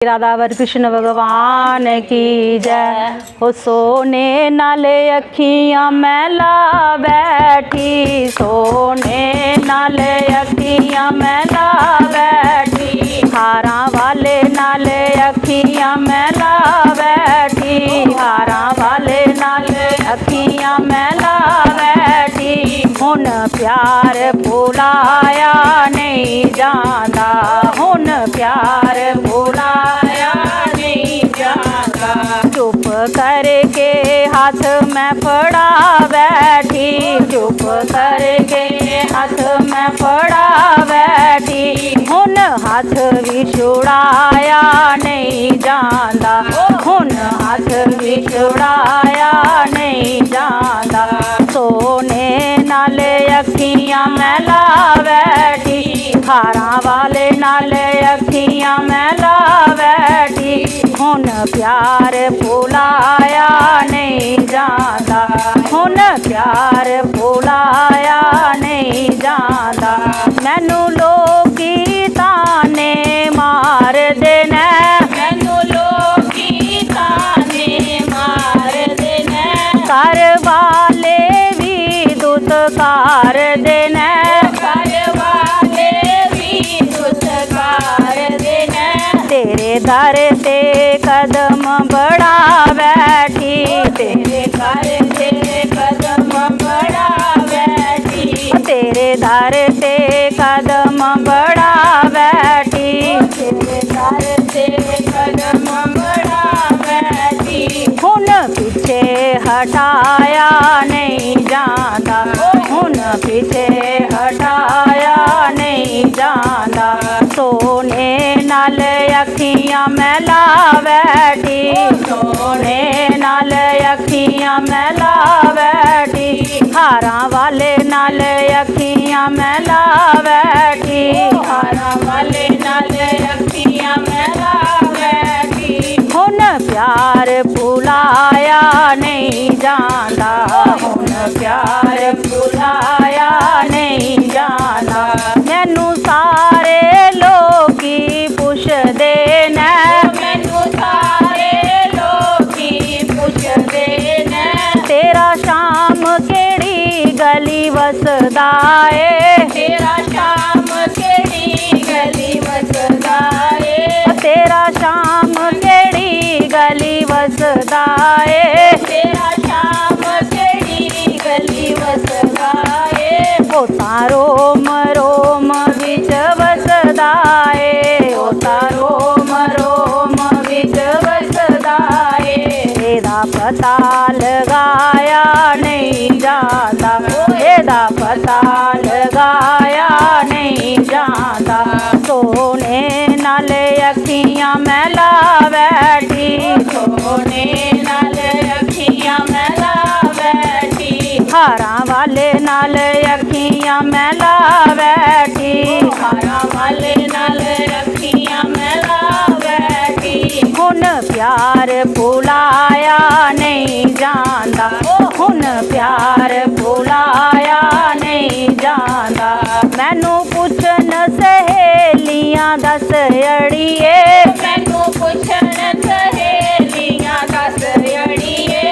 राधावर कृष्ण भगवान की जय। हो सोने नाले अखियाँ मैला बैठी, सोने नाले अखियाँ मैला बैठी, हारा वाले नाले अखियाँ मैला बैठी, हारा वाले नाले अखियाँ मैला बैठी। हुन प्यार भुलाया नहीं जाता, हुन प्यार भुलाया नहीं जाता। चुप करके हाथ में पड़ा बैठी, चुप करके हाथ में पड़ा बैठी। हुन हाथ भी छुड़ाया नहीं जाता, हुन हाथ भी छुड़ाया नहीं जाता। सोने नाले अखियाँ मैला बैठी, हारा वाले नाले अखियाँ मैला बैठी। हुन प्यार भुलाया नहीं जाता, हुन प्यार भुलाया नहीं जाता। मैनू लोकी ताने मार देना, मैनू लोकी ताने मार देना। घर वाले भी दुत्कार देना, घर वाले भी दुत्कार देना। तेरे दर से कदम बढ़ा बैठी, तेरे दर से कदम बढ़ा बैठी, तेरे दर से कदम बढ़ा बैठी, तेरे दर से कदम बढ़ा बैठी। हुन पीछे हटाया नहीं जाता, हुन पीछे हटाया नहीं जाता। सोने नाल अखियाँ मैला बैठी, सोने नाल अखियाँ मैला बैठी, हारा वाले नाल अखियाँ मैला बैठी, हारा वाले नाल अखियाँ मैला बैठी। हुन प्यार भुलाया नहीं जाता, हुन प्यार भुलाया नहीं जाता। मैनू सारे लोकी पुछदे ने, मैनू सारे लोकी पुछदे ने। तेरा शाम केड़ी गली वसदा ए, तेरा शाम केड़ी गली वसदा ए। तेरा शाम केड़ी गली वसदा ए, तेरा शाम केड़ी गली वसदा ए। ओ तारो रोम विच वसदा ए, ओ तारो रोम विच वसदा ए। एदा पता लगाया नहीं जाता, एदा पता लगाया नहीं जाता। सोने नाले अखियाँ मैला बैठी, सोने नाले अखियाँ मैला बैठी, हारा वाले नाले अखियाँ मैला बैठी, हारा वाले नाले अखियाँ मैला बैठी। हुन प्यार भुलाया नहीं जाता, हुन प्यार भुलाया नहीं जाता। मैनू पुछन सहेलियां दस अड़िए, मैनू पुछन सहेलियां दस अड़िए,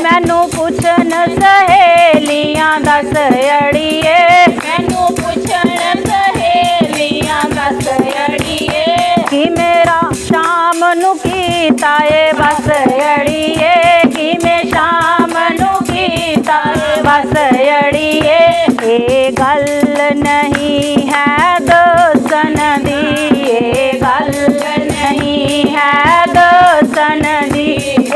मैनू पुछन सहेलियां दस अड़िए, मैनू पुछन सहेलियां दस अड़िए। कि मेरा शाम नू कीता ए बस अड़िए, कि मैं शाम नू कीता ए बस अड़िए। ये गल नहीं है दसन दी, ये गल नहीं है दसन दी।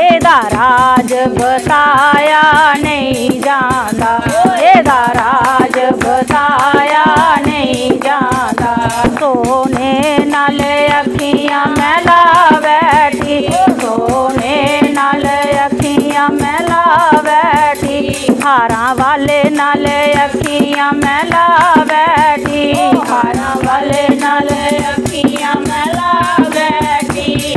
एदा राज बताया नहीं जाता, एदा राज बताया नहीं जाता। सोने नाल अखियाँ मैला बैठी, सोने नाल अखियाँ मैला बैठी, हारा वाले नाल अखियाँ मैला बैठी, हारा वाले नाल अखियाँ मैला बैठी।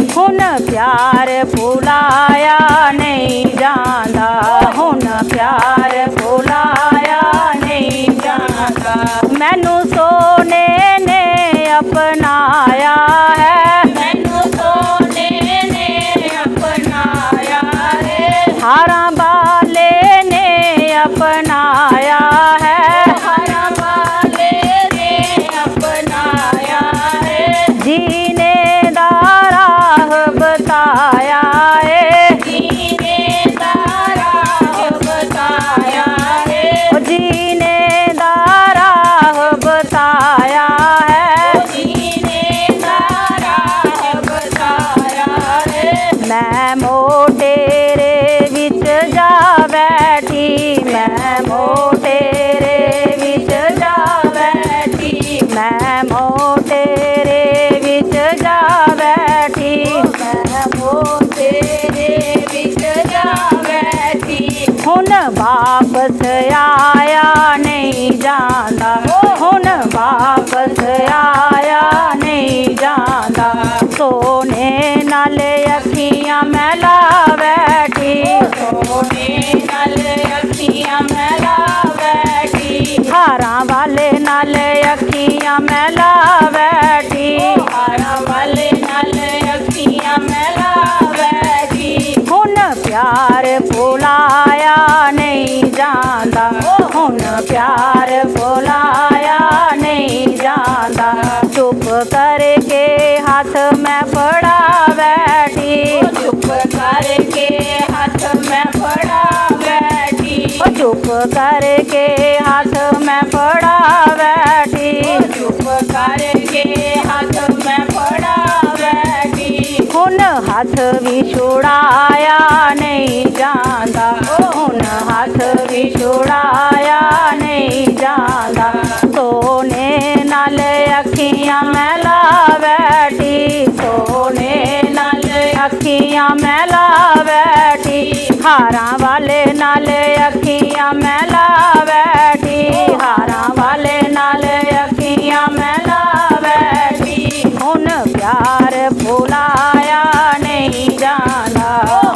नाले अखियां मैला बैठी, सोने नाले अखियां मैला बैठी, हारां वाले नाले अखियां मैला बैठी, हारां वाले नाले अखियां मैला बैठी, हुन प्यार भुलाया नहीं जांदा, हुन प्यार भुलाया नहीं जांदा, चुप करके हाथ मैं फड़ा बैठी, चुप करके हाथ में फड़ा बैठी, चुप करके हाथ मैं फड़ा बैठी, चुप करके हाथ में फड़ा बैठी, हुन हाथ भी छुड़ाया नहीं जांदा, हुन हाथ भी छुड़ाया नहीं जांदा, सोने नाल अखियां मैला बैठी, सोने नाल अखियां मैला बैठी, हारां वाले नाल अखियां मैला बैठी, हारां वाले नाल अखियां मैला बैठी, हुन प्यार भुलाया नहीं जांदा,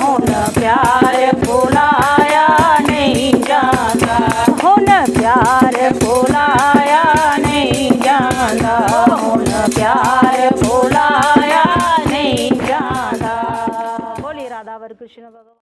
हुन प्यार भुलाया नहीं जांदा, हुन प्यार भुलाया नहीं जांदा, हुन प्यार भुलाया नहीं जांदा। बोलिए राधा वर कृष्ण भगवान।